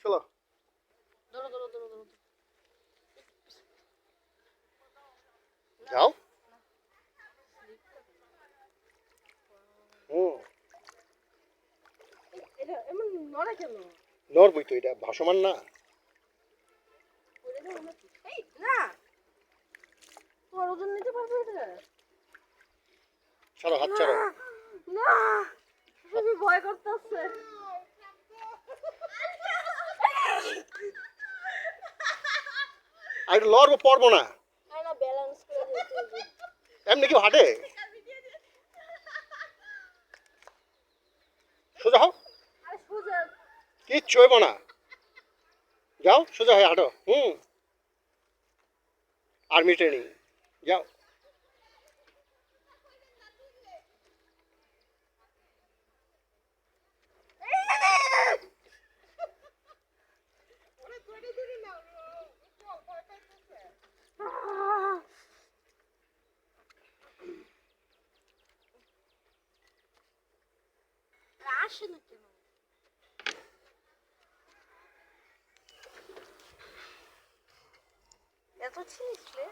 চলো। ধরো ধরো ধরো ধরো। যাও। হুম। এটা এমন নড়ে কেন? নড়বই তো, এটা ভাসমান না। এই না, তোমার ওজন নিতে পারবে এটা? ছাড়ো, হাত ছাড়ো। না, খুবই ভয় করতেছে। আর একটু লড়বো, পড়বো না। না ব্যালেন্স করে যেতে হবে। এমনি কি হাঁটে? সোজা হও। আরে সোজা। কিচ্ছু হইব না। যাও, সোজা হয়ে হাঁটো। Army training. যাও। আসে না কেন? এত ছিলিস রে?